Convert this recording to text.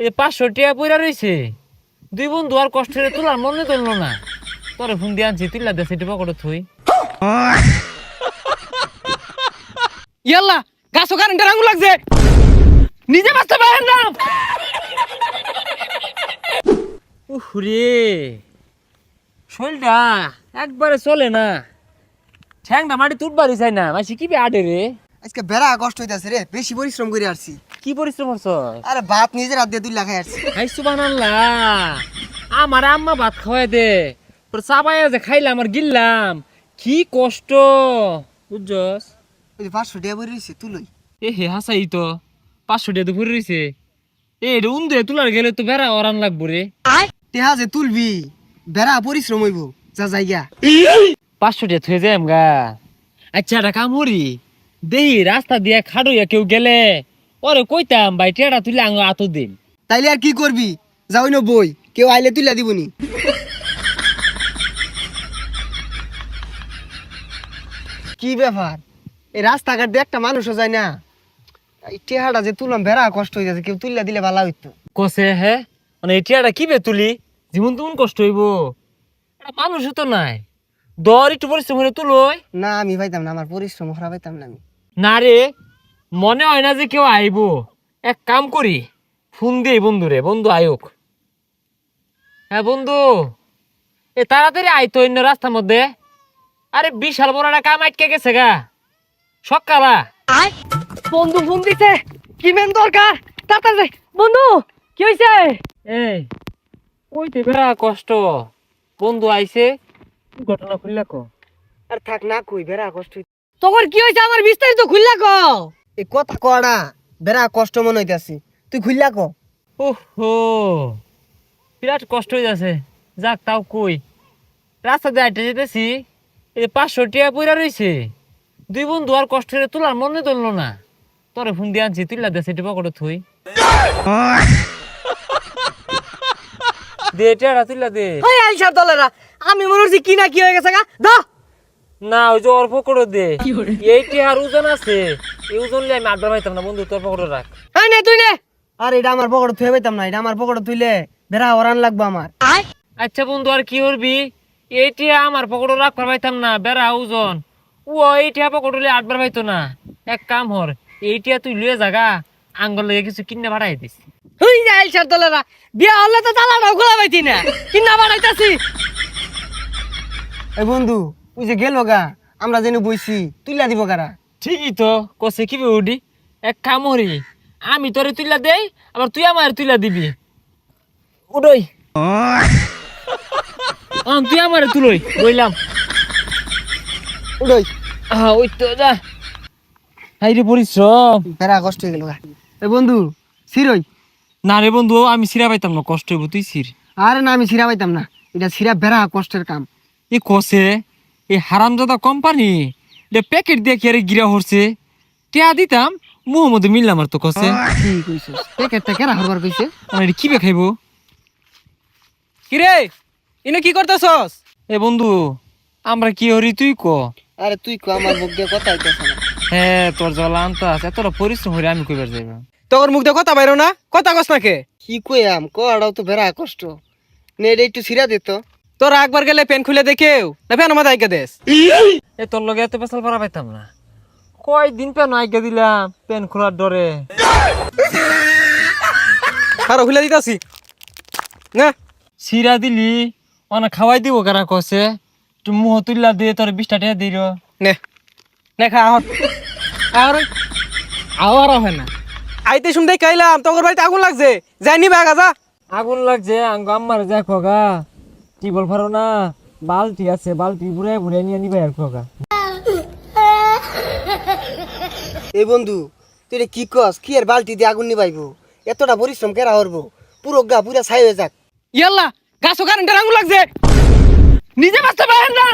এই 500 টাকা পয়রা রইছে। দুই বন্ধু আর কষ্টের তোলার মনে তুললো না। তোরে ফোন দিয়ে আনছি, তুইলা দে সেটি পকেটে থুই। ইয়াল্লা গাছও কারেন্টের আগুন লাগছে, নিজে বাঁচতে পারেন না। উহরে শরীরটা একবারে চলে না, ঠ্যাংটা মাটি তুটবারই চাই না। মাসি কি আডে রে? আজকে বেড়া কষ্ট হইতাছে রে, বেশি পরিশ্রম করে আসছি। কি পরিশ্রম করছ? আরে ভাত নিজের হাত দিয়ে 2 লাখ খাই আসছি। হাই সুবহানাল্লাহ, আমার আম্মা ভাত খাওয়াই দে, তোর চাবাইয়া যে খাইলাম আর গিললাম, কি কষ্ট বুঝছস? ওই 500 টাকা ভরে রইছে তুলই। এ হে হাসাই তো 500 টাকা তো ভরে রইছে। এ রে উন্দে তুলার গেলে তো বেড়া ওরান লাগবো রে। টেহা যে তুলবি, বেড়া পরিশ্রম হইব, যা জায়গা 500 টাকা থুয়ে যাই আমগা। আচ্ছা একটা কাম করি, দেহি রাস্তা দিয়ে খাড়ইয়া কেউ গেলে ওরে কইতাম ভাই টেড়া তুলে আঙ্গ আত দিন। তাইলে আর কি করবি, যাওই না বই, কেউ আইলে তুইলা দিবনি। কি ব্যাপার, এই রাস্তাঘাট দিয়ে একটা মানুষও যায় না। এই টেহাটা যে তুললাম বেড়া কষ্ট হয়ে যাচ্ছে, কেউ তুইলা দিলে ভালো হইতো। কসে হে মানে এই টেড়াটা কি বে তুলি, জীবন তেমন কষ্ট হইব, মানুষও তো নাই, দর একটু পরিশ্রম করে তুলই। না আমি পাইতাম না, আমার পরিশ্রম খারাপ পাইতাম না আমি। না রে, মনে হয় না যে কেউ আইব। এক কাম করি, ফোন দিই বন্ধুরে, বন্ধু আয়োক। হ্যাঁ বন্ধু, এ তাড়াতাড়ি আইতো অন্য রাস্তার মধ্যে। আরে বিশাল বড় একটা কাম আটকে গেছে গা সকালা। বন্ধু ফোন দিছে, কি মেন দরকার, তাড়াতাড়ি বন্ধু কি হইছে? এই ওইতে বেড়া কষ্ট, বন্ধু আইছে, ঘটনা খুললা কো। আর থাক না কই, বেড়া কষ্ট হইতো। তোর কি হইছে আমার বিস্তারিত খুললা ক। এই কথা কড়া, বেড়া কষ্ট মনে হইতাছি, তুই খুললা ক। ওহো বিরাট কষ্ট হয়ে যাচ্ছে। যাক তাও কই, রাস্তা দিয়ে হাঁটে যেতেছি, এই 500 টাকা পয়রা রইছে। দুই বন্ধু আর কষ্টের তোলার মনে তুললো না। তোরে ফোন দিয়ে আনছি, তুইলা দে সেটি পকেটে থুই। দে টেড়া তুইলা দে। ওই আইসার দলেরা, আমি মনে হচ্ছে কি না কি হয়ে গেছে গা দ। না ওই যে ওর পকেটে দে, এইটি আর ওজন আছে, এই ওজন লিয়ে আমি আড্ডা পাইতাম না। বন্ধু তোর পকেটে রাখ। এই নে তুই নে। আর এটা আমার পকেটে থুয়ে পাইতাম না, এটা আমার পকেটে তুইলে বেড়া ওরান লাগবে আমার। আচ্ছা বন্ধু আর কি করবি, এইটি আমার পকেটে রাখবার পাইতাম না, বেড়া ওজন। ও এইটি পকেটে লিয়ে আড্বার পাইতো না। এক কাম হর, এইটা তুই লুয়ে জাগা, আঙ্গল লেগে কিছু কিনে ভাড়াই দিস। ওই যে আইসার দলেরা, বিয়া হলে তো তালাটাও খোলা পাইতি না, কি না বাড়াইতাছি। এই বন্ধু ওই যে গেল গা, আমরা যেন বইছি তুইলা দিব কারা। ঠিকই তো কসে কি উডি। এক কাম হরি, আমি তোরে তুইলা দেই, আবার তুই আমার তুইলা দিবি। উডই তুই আমারে তুলই বইলাম। উড়ই ওই তো যা, হাই রে পরিশ্রম। বেড়া কষ্ট হয়ে গেল গা। এই বন্ধু সিরই। না রে বন্ধু, আমি সিরা পাইতাম না, কষ্ট হইব, তুই সির। আরে না আমি সিরা পাইতাম না, এটা সিরা বেড়া কষ্টের কাম। এ কসে এই হারামজাদা কোম্পানি এটা প্যাকেট দিয়ে কি আরে গিরা হরছে, টিয়া দিতাম মুহ মধ্যে মিললাম আর তো কসে। কি কইছস, প্যাকেটটা কেরা হবার কইছে? আমার এটা কি বে খাইবো? কিরে ইনে কি করতেছস? এ বন্ধু আমরা কি হরি তুই ক। আরে তুই কো, আমার মুখ দিয়ে কথা হইতাছে না। হ্যাঁ তোর জল আনতা আছে, এতটা পরিশ্রম হইরে আমি কইবার যাইব। তোর মুখ দিয়ে কথা বাইরো না, কথা কস না কে? কি কইয়াম, কড়াও তো বেড়া কষ্ট। নে এটা একটু সিরা দিত। তোর একবার গেলে পেন খুলে দেখেও না, ফেন আমাদের আইকা দেস। এ তোর লগে এত পেশাল পারা পাইতাম না, কয়দিন পেন আইগা দিলাম পেন খোলার ডরে। আরো খুলে দিতাছি না। সিরা দিলি অনা খাওয়াই দিব কারা কসে, একটু মুহ তুললা দিয়ে তোর 20 টাকা দিল। নে নে খা আহত। আর আওয়ার হয় না, আইতে শুনতে খাইলাম তোর বাড়িতে আগুন লাগছে, যাইনি বাগা যা। আগুন লাগছে আঙ্গ আম্মার দেখো গা, টিবল ফারো না, বালতি আছে, বালতি বুড়াই বুড়াই নিয়ে নিবে আর খোগা। এই বন্ধু তুই এটা কি কস, কি আর বালতি দিয়ে আগুন নিবাইবো? এতটা পরিশ্রম কেরা করবো? পুরো গা পুরা ছাই হয়ে যাক। ইয়াল্লা গাছও কারেন্টের আগুন লাগছে, নিজে বাঁচতে পারেন না।